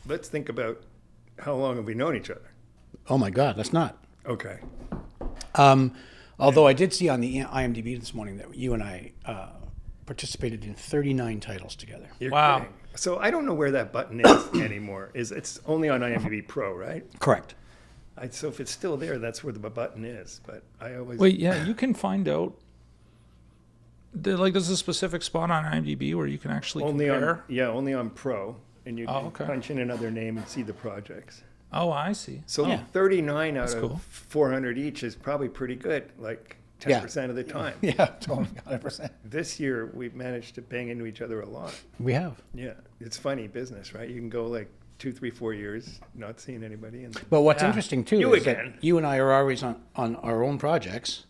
let's think about how long have we known each other? Oh my God, let's not. Okay. Although I did see on the IMDb this morning that you and I participated in 39 titles together. You're Wow. kidding. So I don't know where that button is anymore. It's only on IMDb Pro, right? Correct. So if it's still there, that's where the button is. But I always Wait, yeah, you can find out. There's a specific spot on IMDb where you can actually only compare. only on Pro, and you can okay. punch in another name and see the projects. Oh, I see. So Yeah. 39 out That's of cool. 400 each is probably pretty good, like 10% of the time. Yeah, totally, 100%. This year, we've managed to bang into each other a lot. We have. Yeah, it's funny business, right? You can go like 2, 3, 4 years not seeing anybody. And But what's Yeah. interesting too You is again. that you and I are always on our own projects,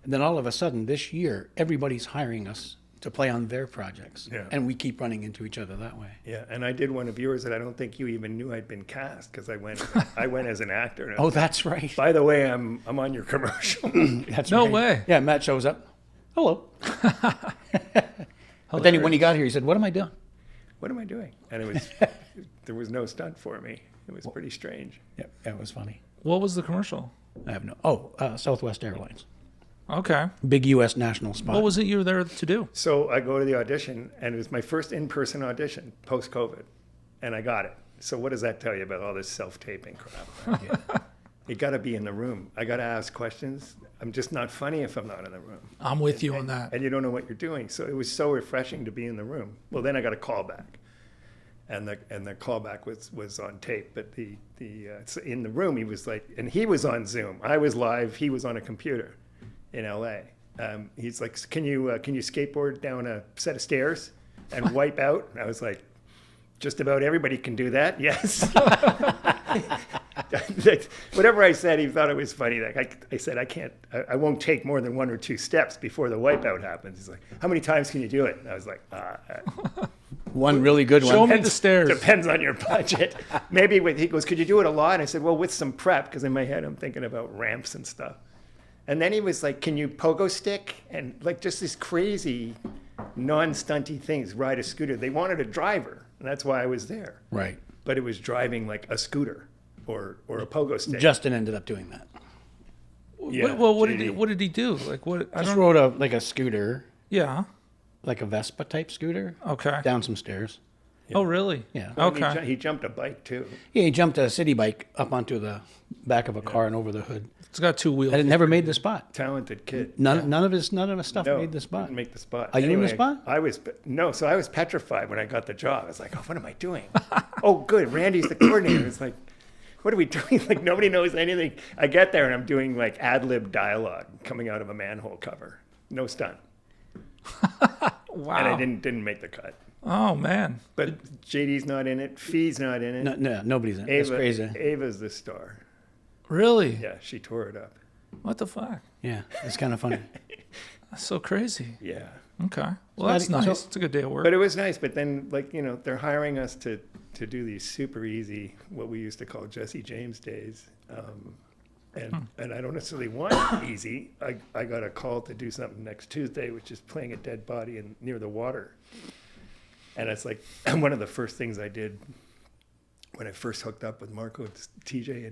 and then all of a sudden this year everybody's hiring us to play on their projects, Yeah. and we keep running into each other that way. yeah, and I did one of yours that I don't think you even knew I'd been cast because I went as an actor. And Oh, that's right. by the way, I'm on your commercial. That's No right. way. Yeah, Matt shows up. Hello. But then when he got here, he said, "What am I doing?" What am I doing? And there was no stunt for me. It was pretty strange. Yeah, that was funny. What was the commercial? I have no. Oh, Southwest Airlines, Okay. big U.S. national spot. What was it you were there to do? So I go to the audition, and it was my first in-person audition post-COVID, and I got it. So what does that tell you about all this self-taping crap? You got to be in the room. I got to ask questions. I'm just not funny if I'm not in the room, I'm with you on that. and you don't know what you're doing. So it was so refreshing to be in the room. Well, then I got a call back, and the callback was on tape. But so in the room, he was like, and he was on Zoom. I was live. He was on a computer in LA. He's like, can you skateboard down a set of stairs and wipe out? And I was like, just about everybody can do that. Yes. Whatever I said, he thought it was funny. Like I said, I won't take more than 1 or 2 steps before the wipeout happens. He's like, how many times can you do it? And I was like, One really good Show one. me the stairs. depends on your budget. Maybe he goes, could you do it a lot? And I said, well, with some prep, because in my head I'm thinking about ramps and stuff. And then he was like, can you pogo stick? And like just these crazy non-stunty things, ride a scooter. They wanted a driver, and that's why I was there. Right. But it was driving like a scooter or a pogo stick. Justin ended up doing that. Yeah, Well, what JD. did he do? Like what? I Just don't. rode a scooter, Yeah. like a Vespa type scooter, Okay. down some stairs. Oh, really? Yeah. And Okay. he jumped a bike too. Yeah, he jumped a city bike up onto the back of a car and over the hood, It's got 2 wheels. and it never made the spot. Talented kid. None of his stuff No, made the spot. didn't make the spot. Are you in the spot? So I was petrified when I got the job. I was like, oh, what am I doing? Oh, good. Randy's the coordinator. It's like, what are we doing? Like, nobody knows anything. I get there and I'm doing like ad-lib dialogue coming out of a manhole cover. No stunt. Wow. And I didn't make the cut. Oh man. But JD's not in it. Fee's not in it. No, nobody's in. That's crazy. Ava's the star. Really? Yeah, she tore it up. What the fuck? Yeah, it's kind of funny. That's so crazy. Yeah. Okay. Well, that's nice. so- It's a good day of work. But it was nice. But then, like, they're hiring us to do these super easy, what we used to call Jesse James days. And I don't necessarily want easy. I got a call to do something next Tuesday, which is playing a dead body near the water. And it's like one of the first things I did when I first hooked up with Marco, TJ,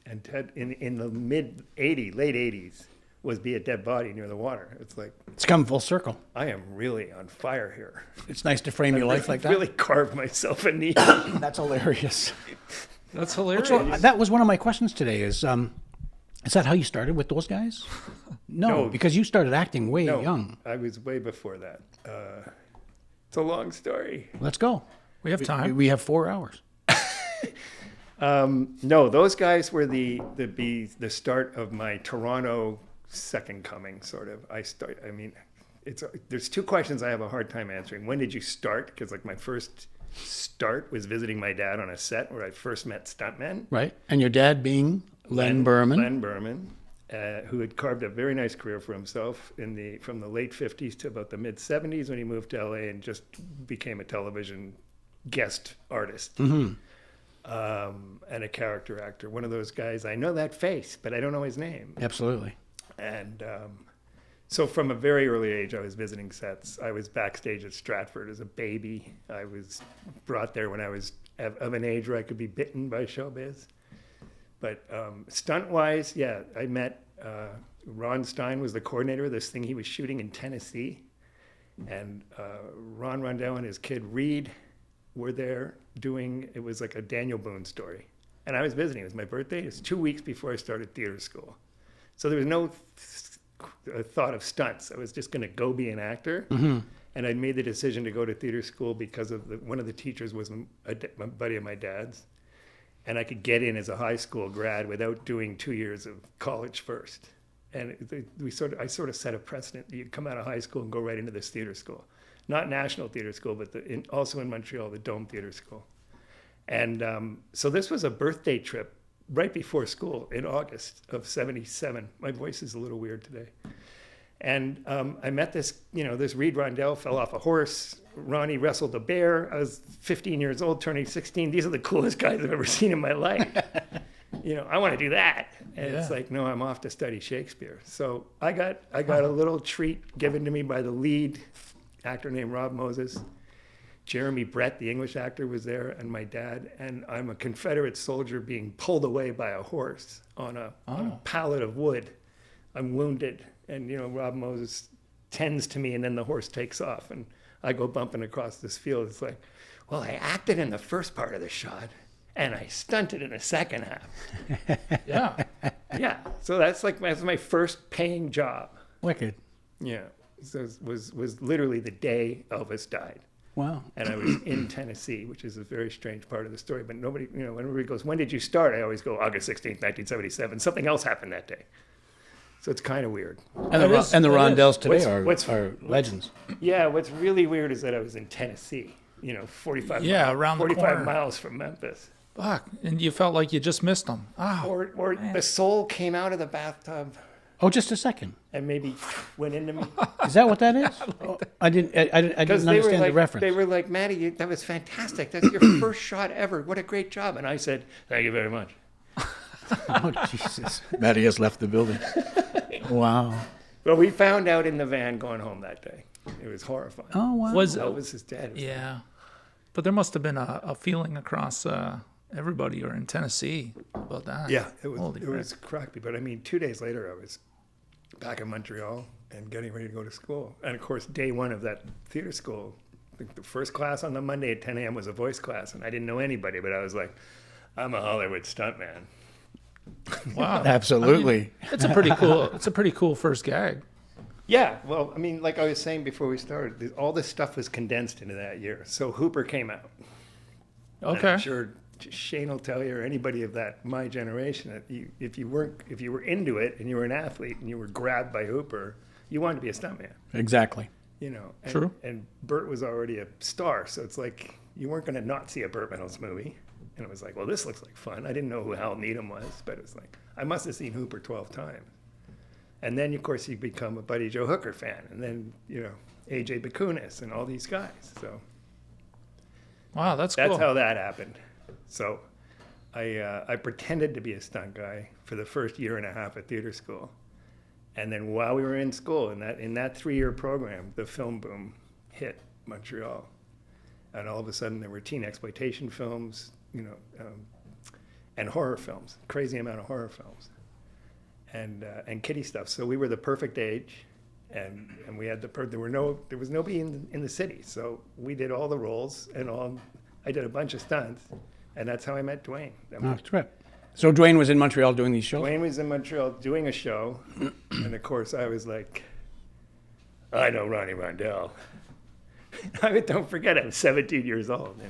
and Ted in the late 80s was be a dead body near the water. It's like, It's come full circle. I am really on fire here. It's nice to frame your life like that. Really carved myself a knee. That's hilarious. That's hilarious. So that was one of my questions today. Is that how you started with those guys? No, No. because you started acting way No, young. I was way before that. It's a long story. Let's go. we have time. We have 4 hours. No, those guys were the start of my Toronto second coming, sort of. There's 2 questions I have a hard time answering. When did you start? Because like my first start was visiting my dad on a set where I first met stuntmen. Right. And your dad being Len Birman. Len Birman, who had carved a very nice career for himself from the late 50s to about the mid 70s when he moved to LA and just became a television guest artist. Mm-hmm. And a character actor. One of those guys, I know that face, but I don't know his name. Absolutely. And So from a very early age, I was visiting sets. I was backstage at Stratford as a baby. I was brought there when I was of an age where I could be bitten by showbiz. But stunt-wise, yeah, I met Ron Stein was the coordinator of this thing he was shooting in Tennessee. And Ron Rondell and his kid Reed were there doing, it was like a Daniel Boone story. And I was visiting, it was my birthday. It was 2 weeks before I started theater school. So there was no thought of stunts. I was just going to go be an actor. Mm-hmm. And I made the decision to go to theater school because of one of the teachers was a buddy of my dad's. And I could get in as a high school grad without doing 2 years of college first. And I sort of set a precedent. You come out of high school and go right into this theater school. Not National Theater School, but also in Montreal, the Dome Theater School. And so this was a birthday trip right before school in August of '77. My voice is a little weird today. And I met this Reed Rondell fell off a horse. Ronnie wrestled a bear. I was 15 years old, turning 16. These are the coolest guys I've ever seen in my life. I want to do that. And it's like, no, I'm off to study Shakespeare. So I got a little treat given to me by the lead actor named Rob Moses. Jeremy Brett, the English actor, was there, and my dad. And I'm a Confederate soldier being pulled away by a horse on a pallet of wood. I'm wounded. And, Rob Moses tends to me, and then the horse takes off. And I go bumping across this field. It's like, well, I acted in the first part of the shot, and I stunted in the second half. Yeah. Yeah. So that's my first paying job. Wicked. Yeah. So it was literally the day Elvis died. Wow. And I was in Tennessee, which is a very strange part of the story. But nobody, when everybody goes, when did you start? I always go, August 16th, 1977. Something else happened that day. So it's kind of weird. And the Rondells today are legends. Yeah, what's really weird is that I was in Tennessee, 45 around the corner. miles from Memphis. Fuck. And you felt like you just missed them. Oh, Or the soul came out of the bathtub Oh, just a second. and maybe went into me. Is that what that is? I didn't understand the reference. They were like, Matty, that was fantastic. That's your first shot ever. What a great job. And I said, thank you very much. Oh, Jesus. Matty has left the building. Wow. Well, we found out in the van going home that day. It was horrifying. Oh, wow. Elvis is dead. yeah. But there must have been a feeling across everybody or in Tennessee about that. Yeah, it Holy was crappy. But 2 days later, I was back in Montreal and getting ready to go to school. And of course, day one of that theater school, the first class on the Monday at 10 a.m. was a voice class. And I didn't know anybody, but I was like, I'm a Hollywood stuntman. Wow. Absolutely. It's a pretty cool first gag. Yeah, well, like I was saying before we started, all this stuff was condensed into that year. So Hooper came out. And Okay. I'm sure Shane will tell you, or anybody of my generation, that if you were into it and you were an athlete and you were grabbed by Hooper, you wanted to be a stuntman. Exactly. And, True. And Burt was already a star, so it's like you weren't going to not see a Burt Reynolds movie. And it was like, well, this looks like fun. I didn't know who Hal Needham was, but it was like, I must have seen Hooper 12 times. And then, of course, you become a Buddy Joe Hooker fan. And then, A.J. Bakunis and all these guys. So Wow, that's cool. that's how that happened. So I pretended to be a stunt guy for the first year and a half at theater school. And then while we were in school, in that 3-year program, the film boom hit Montreal. And all of a sudden, there were teen exploitation films, and horror films, crazy amount of horror films, and kiddie stuff. So we were the perfect age, and we had there was nobody in the city, so we did all the roles I did a bunch of stunts, and that's how I met Dwayne. Oh, trip. So Dwayne was in Montreal doing these shows? Dwayne was in Montreal doing a show, and of course I was like, I know Ronnie Rondell. Don't forget, I'm 17 years old,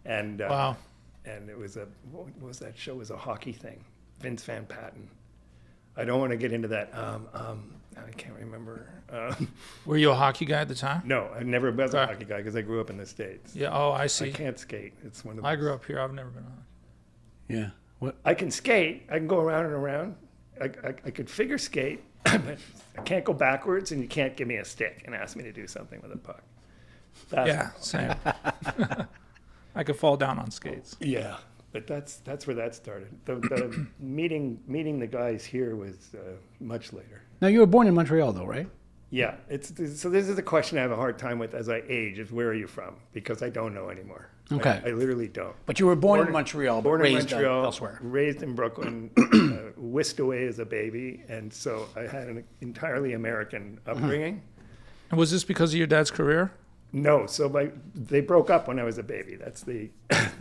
And Wow. And it was what was that show? It was a hockey thing. Vince Van Patten. I don't want to get into that. I can't remember. Were you a hockey guy at the time? No, I never was a Okay. hockey guy because I grew up in the States. Yeah. Oh, I I see. can't skate. It's one of I those. grew up here. I've never been on. Yeah. What? I can skate. I can go around and around. I could figure skate, but I can't go backwards, and you can't give me a stick and ask me to do something with a puck. Yeah, same. I could fall down on skates. Yeah. But that's where that started. The meeting the guys here was much later. Now, you were born in Montreal, though, right? Yeah, so this is the question I have a hard time with as I age, is where are you from? Because I don't know anymore. Okay. I literally don't. But you were born in Montreal, but Born in raised Montreal, elsewhere. raised in Brooklyn, whisked away as a baby, and so I had an entirely American upbringing. And was this because of your dad's career? No, so they broke up when I was a baby. That's the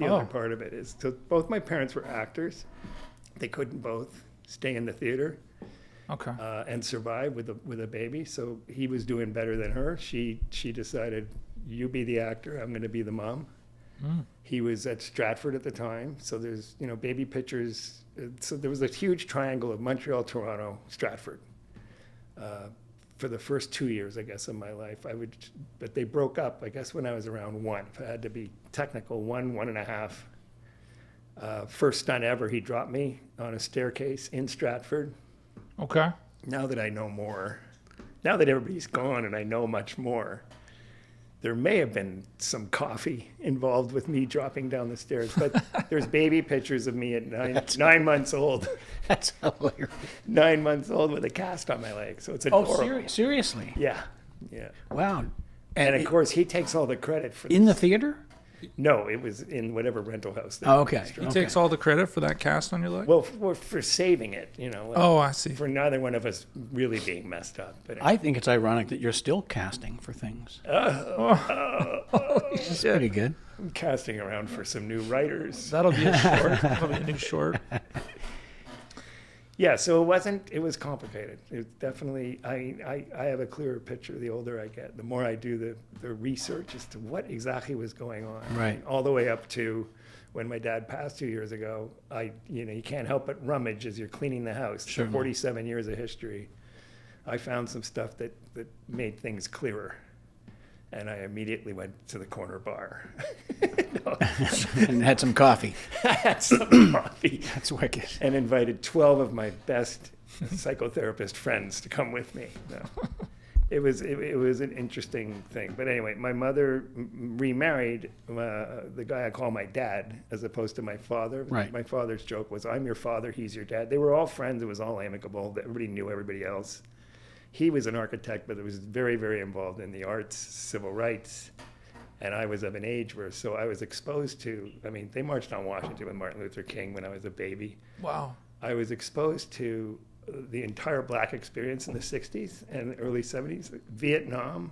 Oh. other part of it is. So both my parents were actors. They couldn't both stay in the theater Okay. and survive with a baby. So he was doing better than her. She decided, you be the actor, I'm going to be the mom. He was at Stratford at the time, so there's baby pictures. So there was a huge triangle of Montreal, Toronto, Stratford. For the first 2 years, I guess, of my life, but they broke up, I guess, when I was around one. If I had to be technical, one and a half. First stunt ever, he dropped me on a staircase in Stratford. Okay. Now that I know more, now that everybody's gone and I know much more, there may have been some coffee involved with me dropping down the stairs, but there's baby pictures of me at 9 months old. That's hilarious. 9 months old with a cast on my leg, so it's adorable. Seriously? Yeah. Wow. And of course, he takes all the credit for In the this. theater? No, it was in whatever rental house. Oh, okay. He takes all the credit for that cast on your leg? Well, for saving it, Oh, I see. for neither one of us really being messed up. But I think it's ironic that you're still casting for things. That's Shit. pretty good. I'm casting around for some new writers. That'll be a short. That'll be a new short. Yeah, so it was complicated. It definitely, I have a clearer picture the older I get, the more I do the research as to what exactly was going on. Right. All the way up to when my dad passed 2 years ago, you can't help but rummage as you're cleaning the house. Sure. For 47 years of history, I found some stuff that made things clearer. And I immediately went to the corner bar. And had some coffee. I had some coffee. That's wicked. And invited 12 of my best psychotherapist friends to come with me. No. It was an interesting thing. But anyway, my mother remarried the guy I call my dad as opposed to my father. Right. My father's joke was, I'm your father, he's your dad. They were all friends. It was all amicable. Everybody knew everybody else. He was an architect, but was very, very involved in the arts, civil rights. And I was of an age where, so I was exposed to, they marched on Washington with Martin Luther King when I was a baby. Wow. I was exposed to the entire black experience in the 60s and early 70s, Vietnam,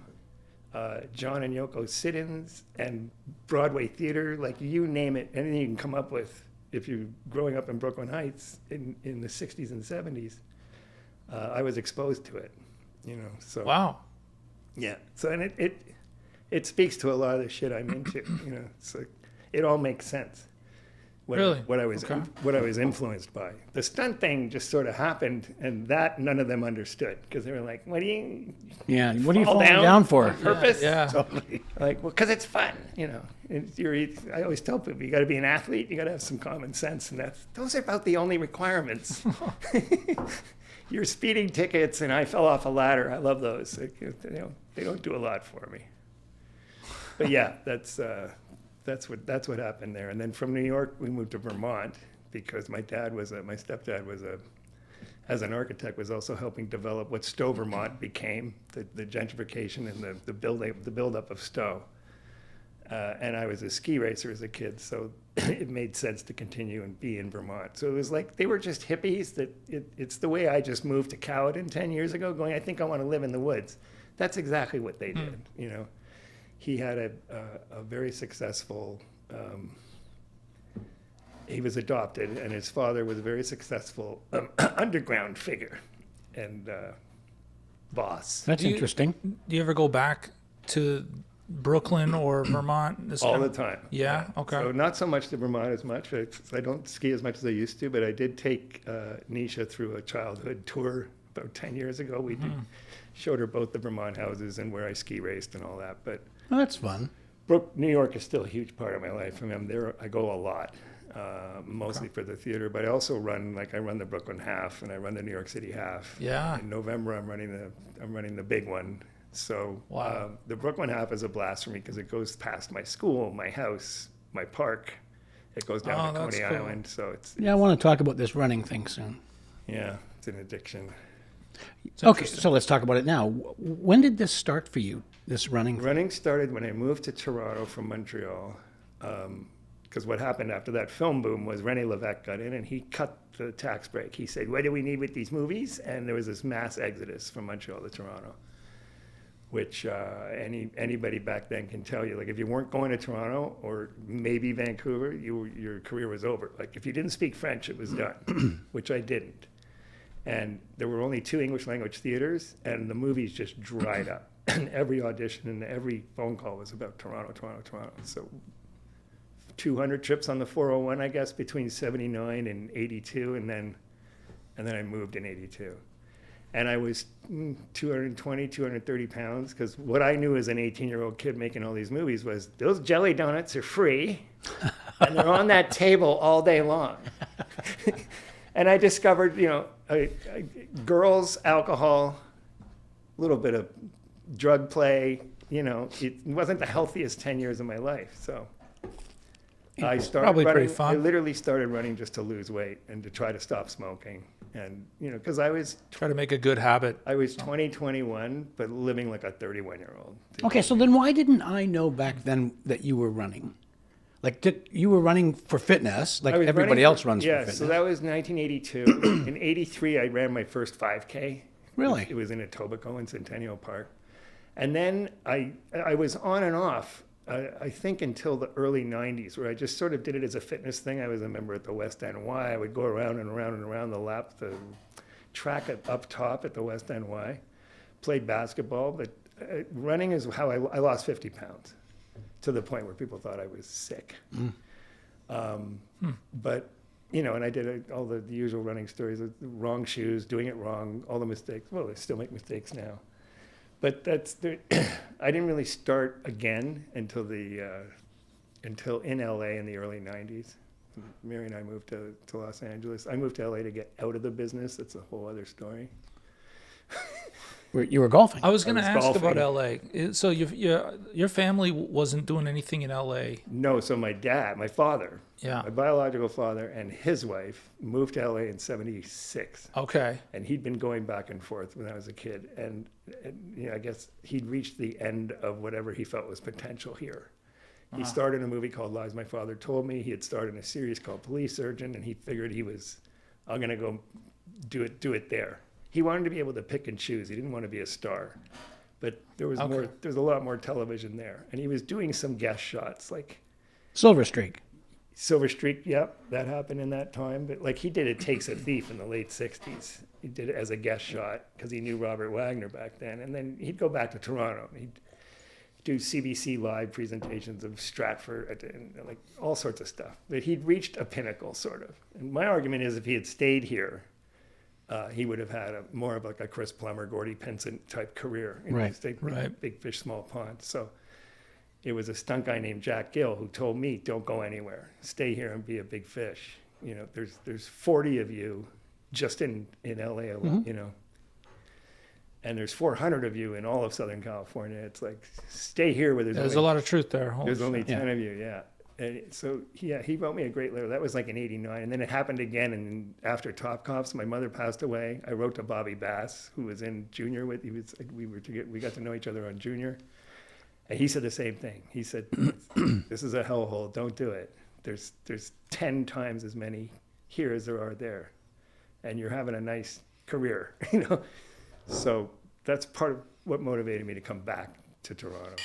John and Yoko sit-ins, and Broadway theater, like you name it, anything you can come up with if you're growing up in Brooklyn Heights in the 60s and 70s. I was exposed to it, so. Wow. Yeah, so and it speaks to a lot of the shit I'm into, so it all makes sense. Really? What I was Okay. what I was influenced by. The stunt thing just sort of happened, and that none of them understood because they were like, "What do you Yeah. What are you fall falling down for? on purpose?" Yeah. Totally. Like, well, because it's fun, I always tell people, you got to be an athlete, you got to have some common sense, and those are about the only requirements. Your speeding tickets and I fell off a ladder. I love those. They don't do a lot for me. But yeah, that's what happened there. And then from New York, we moved to Vermont because my stepdad was as an architect, was also helping develop what Stowe, Vermont became, the gentrification and the buildup of Stowe. And I was a ski racer as a kid, so it made sense to continue and be in Vermont. So it was like they were just hippies. It's the way I just moved to Cowden 10 years ago, going, I think I want to live in the woods. That's exactly what they did. He had a very successful. He was adopted, and his father was a very successful underground figure and boss. That's Do you- interesting. Do you ever go back to Brooklyn or Vermont? All the time. Yeah? Okay. So not so much to Vermont as much. I don't ski as much as I used to, but I did take Nisha through a childhood tour about 10 years ago. We showed her both the Vermont houses and where I ski raced and all that. But Well, that's fun. New York is still a huge part of my life. I'm there. I go a lot, mostly for the theater, but I also run the Brooklyn half and I run the New York City half. Yeah. In November, I'm running the big one. So Wow. The Brooklyn half is a blast for me because it goes past my school, my house, my park, It goes down to that's Coney cool. Island, so it's Yeah, I want to talk about this running thing soon. yeah, it's an addiction. It's Okay, interesting. so let's talk about it now. When did this start for you, this running? Running started when I moved to Toronto from Montreal, because what happened after that film boom was René Lévesque got in and he cut the tax break. He said, "What do we need with these movies?" And there was this mass exodus from Montreal to Toronto, which anybody back then can tell you. Like if you weren't going to Toronto or maybe Vancouver, your career was over. Like if you didn't speak French, it was done, which I didn't. And there were only 2 English language theaters, and the movies just dried up. And every audition and every phone call was about Toronto, Toronto, Toronto. So 200 trips on the 401, I guess, between 79 and 82, and then I moved in 82. And I was 220, 230 pounds, because what I knew as an 18-year-old kid making all these movies was those jelly donuts are free, and they're on that table all day long. And I discovered, girls, alcohol, a little bit of drug play. It wasn't the healthiest 10 years of my life. So I started Probably running. pretty fun. I literally started running just to lose weight and to try to stop smoking. And, because I was Try to make a good habit. 21, but living like a 31-year-old. Okay, so then why didn't I know back then that you were running? Like, you were running for fitness, like I was everybody running else runs for Yeah, fitness. so that was 1982. In 83, I ran my first 5K. Really? It was in Etobicoke in Centennial Park. And then I was on and off, I think until the early 90s, where I just sort of did it as a fitness thing. I was a member at the West NY. I would go around and around and around the track up top at the West NY. Played basketball, but running is how I lost 50 pounds. To the point where people thought I was sick. But, and I did all the usual running stories, the wrong shoes, doing it wrong, all the mistakes. Well, I still make mistakes now. But I didn't really start again until in LA in the early 90s. Mary and I moved to Los Angeles. I moved to LA to get out of the business. That's a whole other story. You were golfing. I was going to was ask about golfing. LA. So your family wasn't doing anything in LA. No, so my father, Yeah. my biological father and his wife moved to LA in 76. Okay. And he'd been going back and forth when I was a kid. And I guess he'd reached the end of whatever he felt was potential here. He started a movie called Lies My Father Told Me. He had starred in a series called Police Surgeon, and he figured I'm going to go do it there. He wanted to be able to pick and choose. He didn't want to be a star. But there was Okay. there's a lot more television there. And he was doing some guest shots, like Silver Streak. Silver Streak, yep, that happened in that time. But like he did It Takes a Thief in the late 60s. He did it as a guest shot because he knew Robert Wagner back then. And then he'd go back to Toronto. He'd do CBC live presentations of Stratford and like all sorts of stuff. But he'd reached a pinnacle, sort of. And my argument is if he had stayed here, he would have had more of like a Chris Plummer, Gordy Pinsent type career. Right. Right. Big fish, small pond. So it was a stunt guy named Jack Gill who told me, "Don't go anywhere. Stay here and be a big fish." There's 40 of you just in LA alone, and there's 400 of you in all of Southern California. It's like stay here where There's there's a only, lot of truth there. Holy there's only shit. 10 of you, yeah. And so he wrote me a great letter. That was like in '89, and then it happened again. And after Top Cops, my mother passed away. I wrote to Bobby Bass, who was in Junior with. We got to know each other on Junior, and he said the same thing. He said, "This is a hellhole. Don't do it. There's 10 times as many here as there are there, and you're having a nice career, So that's part of what motivated me to come back to Toronto.